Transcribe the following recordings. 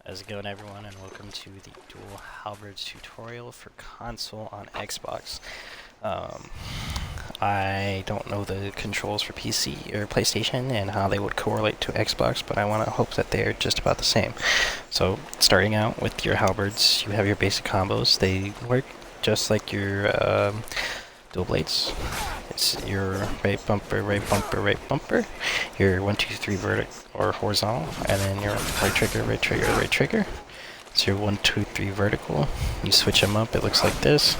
How's it going, everyone, and welcome to the Daul Halberds tutorial for console on Xbox. I don't know the controls for PC or PlayStation and how they would correlate to Xbox, but I want to hope that they're just about the same. So, starting out with your Halberds, you have your basic combos. They work just like your dual blades. It's your right bumper, right bumper, right bumper. Your 1, 2, 3 vertical or horizontal, and then your right trigger, right trigger, right trigger. It's your 1, 2, 3 vertical. You switch them up. It looks like this.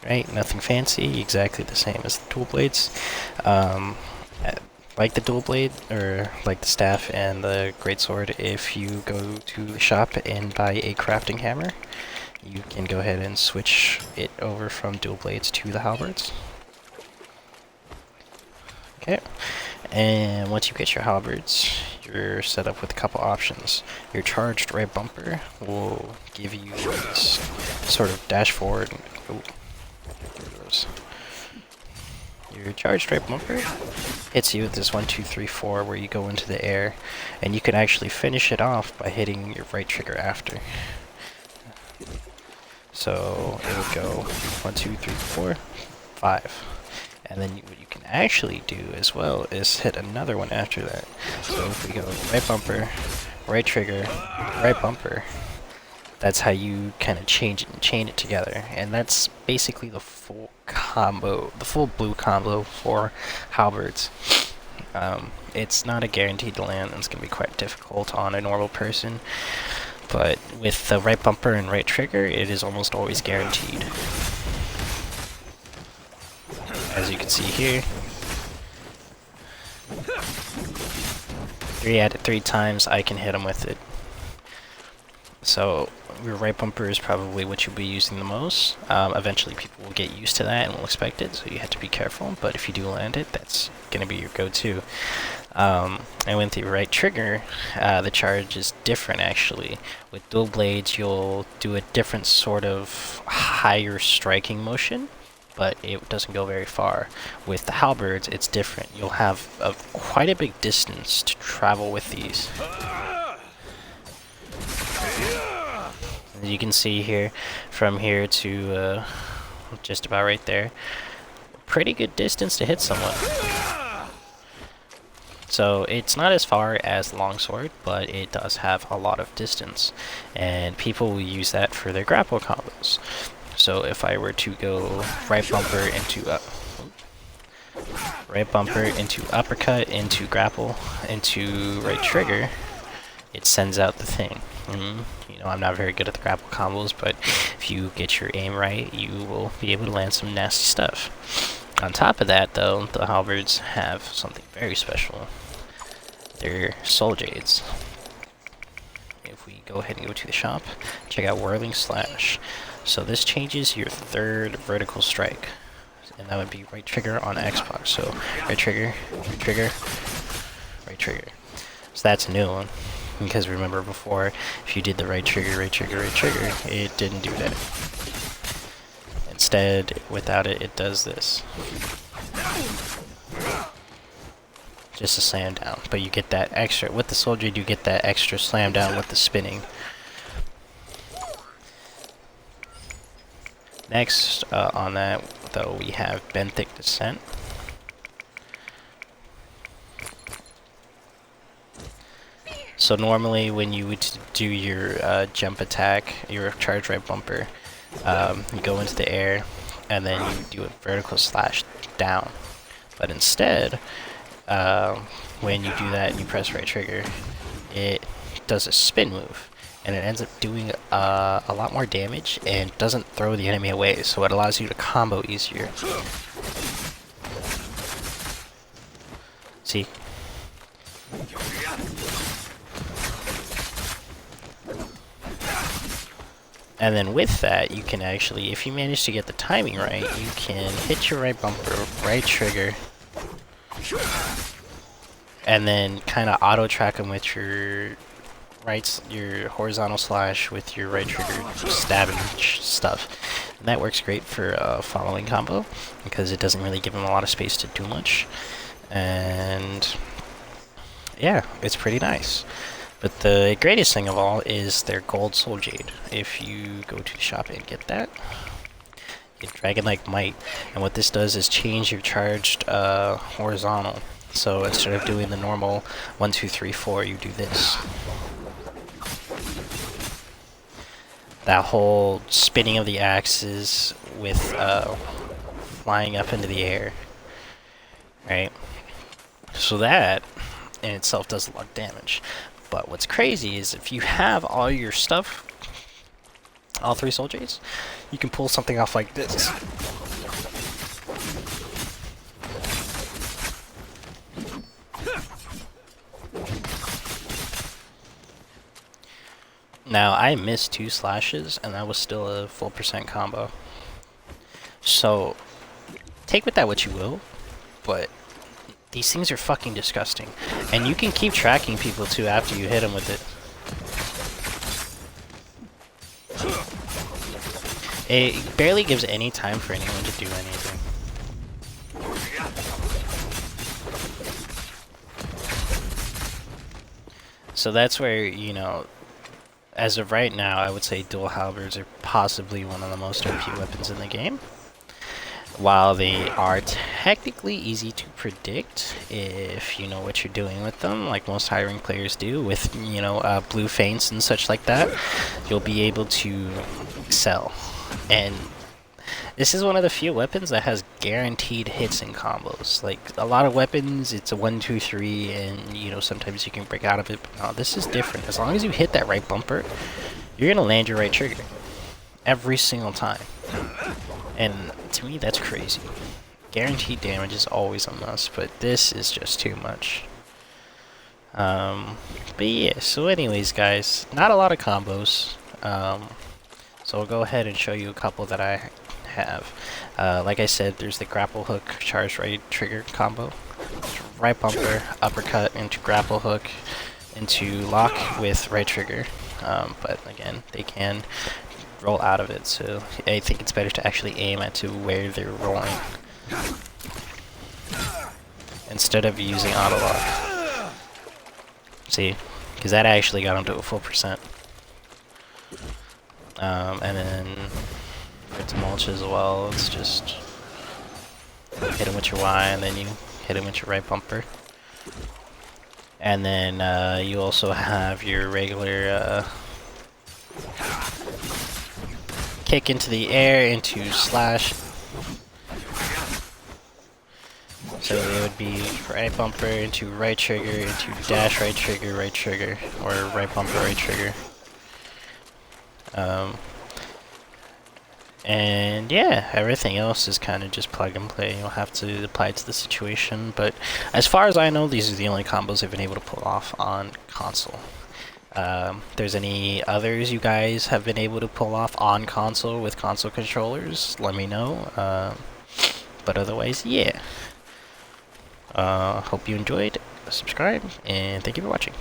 Right, nothing fancy. Exactly the same as the dual blades. Like the dual blade, or like the staff and the greatsword, if you go to the shop and buy a crafting hammer, you can go ahead and switch it over from dual blades to the halberds. Okay, and once you get your halberds, you're set up with a couple options. Your charged right bumper will give you this sort of dash forward. Oh, there it goes. Your charged right bumper hits you with this 1, 2, 3, 4 where you go into the air, and you can actually finish it off by hitting your right trigger after. So it would go 1, 2, 3, 4, 5. And then what you can actually do as well is hit another one after that. So if we go right bumper, right trigger, right bumper, that's how you kind of change it and chain it together. And that's basically the full combo, the full blue combo for halberds. It's not a guaranteed to land, and it's going to be quite difficult on a normal person. But with the right bumper and right trigger, it is almost always guaranteed. As you can see here, 3 out of 3 times I can hit him with it. So your right bumper is probably what you'll be using the most. Eventually people will get used to that and will expect it, so you have to be careful. But if you do land it, that's going to be your go-to. And with the right trigger, the charge is different actually. With dual blades, you'll do a different sort of higher striking motion, but it doesn't go very far. With the halberds, it's different. You'll have quite a big distance to travel with these. As you can see here, from here to just about right there, pretty good distance to hit someone. So it's not as far as longsword, but it does have a lot of distance, and people will use that for their grapple combos. So if I were to go right bumper into uppercut, into grapple, into right trigger, it sends out the thing. You know, I'm not very good at the grapple combos, but if you get your aim right, you will be able to land some nasty stuff. On top of that, though, the halberds have something very special. They're soul jades. If we go ahead and go to the shop, check out Whirling Slash. So this changes your third vertical strike, and that would be right trigger on Xbox. So right trigger, right trigger, right trigger. So that's a new one, because remember before, if you did the right trigger, right trigger, right trigger, it didn't do that. Instead, without it, it does this. Just a slam down, but you get that extra, with the soul jade you get that extra slam down with the spinning. Next on that, though, we have Benthic Descent. So normally when you would do your jump attack, your charge right bumper, you go into the air, and then you do a vertical slash down. But instead, when you do that and you press right trigger, it does a spin move, and it ends up doing a lot more damage and doesn't throw the enemy away, so it allows you to combo easier. See? And then with that, you can actually, if you manage to get the timing right, you can hit your right bumper, right trigger, and then kind of auto track them with your your horizontal slash with your right trigger stabbing stuff. And that works great for a following combo, because it doesn't really give them a lot of space to do much. And yeah, it's pretty nice. But the greatest thing of all is their gold soul jade. If you go to the shop and get that, get Dragon-like Might, and what this does is change your charged horizontal. So instead of doing the normal 1, 2, 3, 4, you do this. That whole spinning of the axes with flying up into the air, right? So that in itself does a lot of damage. But what's crazy is if you have all your stuff, all 3 soul jades, you can pull something off like this. Now, I missed 2 slashes, and that was still a full % combo. So, take with that what you will, but these things are fucking disgusting. And you can keep tracking people, too, after you hit them with it. It barely gives any time for anyone to do anything. So that's where, you know, as of right now, I would say dual halberds are possibly one of the most OP weapons in the game. While they are technically easy to predict if you know what you're doing with them, like most high rank players do, with, you know, blue feints and such like that, you'll be able to excel. And this is one of the few weapons that has guaranteed hits and combos. Like, a lot of weapons, it's a 1, 2, 3, and, you know, sometimes you can break out of it, but no, this is different. As long as you hit that right bumper, you're gonna land your right trigger. Every single time. And to me, that's crazy. Guaranteed damage is always a must, but this is just too much. But yeah, so anyways, guys, not a lot of combos. So I'll go ahead and show you a couple that I have. Like I said, there's the grapple hook, charge right trigger combo. Right bumper, uppercut into grapple hook, into lock with right trigger. But again, they can roll out of it, so I think it's better to actually aim at to where they're rolling instead of using auto lock. See, because that actually got them to a full %. And then for its mulch as well, it's just hit him with your Y and then you hit him with your right bumper. And then you also have your regular kick into the air, into slash. So it would be right bumper into right trigger, into dash right trigger, or right bumper right trigger. And yeah, everything else is kind of just plug and play. You'll have to apply it to the situation, but as far as I know, these are the only combos I've been able to pull off on console. If there's any others you guys have been able to pull off on console with console controllers, let me know. But otherwise, yeah. Hope you enjoyed, subscribe, and thank you for watching.